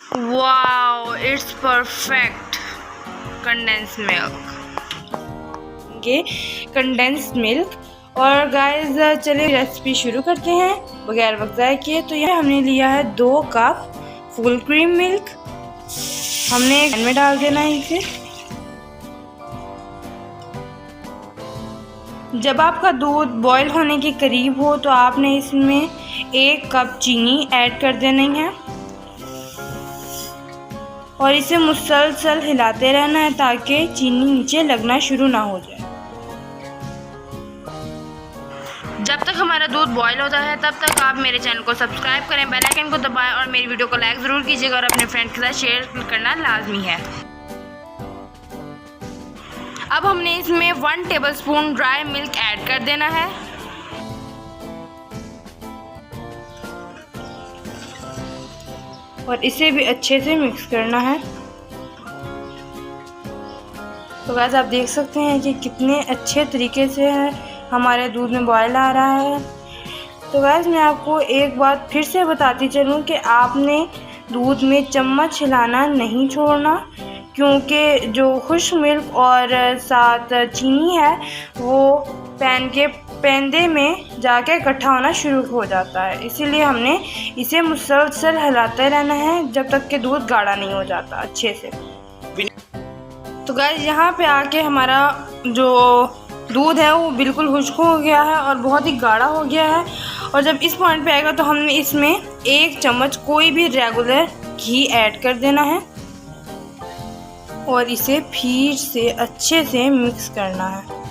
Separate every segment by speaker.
Speaker 1: Wow, it's perfect condense milk, ये condense milk. और guys चलिए रेसिपी शुरू करते हैं बगैर वक्त ज़ाया किए। तो यहाँ हमने लिया है 2 कप फुल क्रीम मिल्क। हमने एक पैन में डाल देना है इसे। जब आपका दूध बॉईल होने के करीब हो तो आपने इसमें 1 कप चीनी ऐड कर देनी है और इसे मुसलसल हिलाते रहना है ताकि चीनी नीचे लगना शुरू ना हो जाए। जब तक हमारा दूध बॉईल होता है तब तक आप मेरे चैनल को सब्सक्राइब करें, बेल आइकन को दबाएं और मेरी वीडियो को लाइक ज़रूर कीजिएगा और अपने फ्रेंड के साथ शेयर करना लाजमी है। अब हमने इसमें 1 टेबलस्पून ड्राई मिल्क ऐड कर देना है और इसे भी अच्छे से मिक्स करना है। तो गाइस आप देख सकते हैं कि कितने अच्छे तरीके से हमारे दूध में बॉयल आ रहा है। तो गाइस मैं आपको एक बात फिर से बताती चलूँ कि आपने दूध में चम्मच हिलाना नहीं छोड़ना, क्योंकि जो खुश्क मिल्क और साथ चीनी है वो पैन के पेंदे में जाके इकट्ठा होना शुरू हो जाता है। इसीलिए हमने इसे मुसलसल हिलाते रहना है जब तक कि दूध गाढ़ा नहीं हो जाता अच्छे से। तो गाइस यहाँ पे आके हमारा जो दूध है वो बिल्कुल खुश्क हो गया है और बहुत ही गाढ़ा हो गया है। और जब इस पॉइंट पे आएगा तो हमने इसमें 1 चम्मच कोई भी रेगुलर घी ऐड कर देना है और इसे फिर से अच्छे से मिक्स करना है।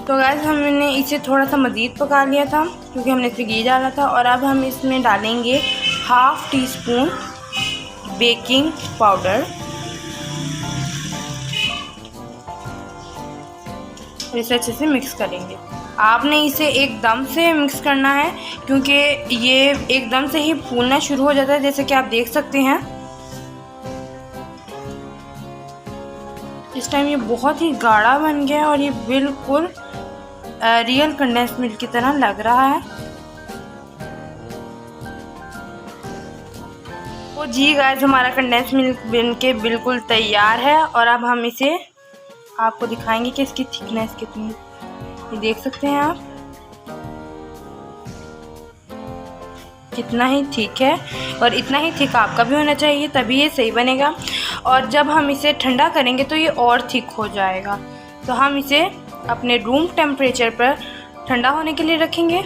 Speaker 1: तो गाइस हमने इसे थोड़ा सा मज़ीद पका लिया था क्योंकि हमने इसमें घी डाला था। और अब हम इसमें डालेंगे 1/2 टीस्पून बेकिंग पाउडर और इसे अच्छे से मिक्स करेंगे। आपने इसे एकदम से मिक्स करना है क्योंकि ये एकदम से ही फूलना शुरू हो जाता है, जैसे कि आप देख सकते हैं। इस टाइम ये बहुत ही गाढ़ा बन गया है और ये बिल्कुल रियल कंडेंस मिल्क की तरह लग रहा है। तो जी गाइस हमारा कंडेंस मिल्क बन के बिल्कुल तैयार है और अब हम इसे आपको दिखाएंगे कि इसकी थिकनेस कितनी है। ये देख सकते हैं आप कितना ही थिक है और इतना ही थिक आपका भी होना चाहिए, तभी ये सही बनेगा। और जब हम इसे ठंडा करेंगे तो ये और थिक हो जाएगा। तो हम इसे अपने रूम टेम्परेचर पर ठंडा होने के लिए रखेंगे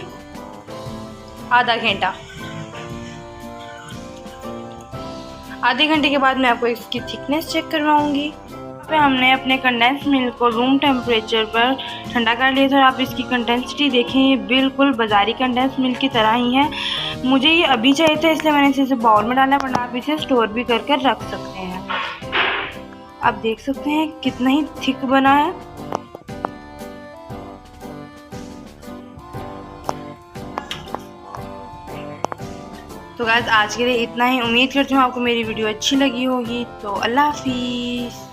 Speaker 1: आधा घंटा। आधे घंटे के बाद मैं आपको इसकी थिकनेस चेक करवाऊंगी। पे हमने अपने कंडेंस मिल्क को रूम टेम्परेचर पर ठंडा कर लिया था और आप इसकी कंडेंसिटी देखें, ये बिल्कुल बाज़ारी कंडेंस मिल्क की तरह ही है। मुझे ये अभी चाहिए था इसलिए मैंने इसे बाउल में डाला, वरना आप इसे स्टोर भी करके रख सकते हैं। आप देख सकते हैं कितना ही थिक बना है। तो गाइस आज के लिए इतना ही। उम्मीद करती हूँ आपको मेरी वीडियो अच्छी लगी होगी। तो अल्लाह हाफिज़।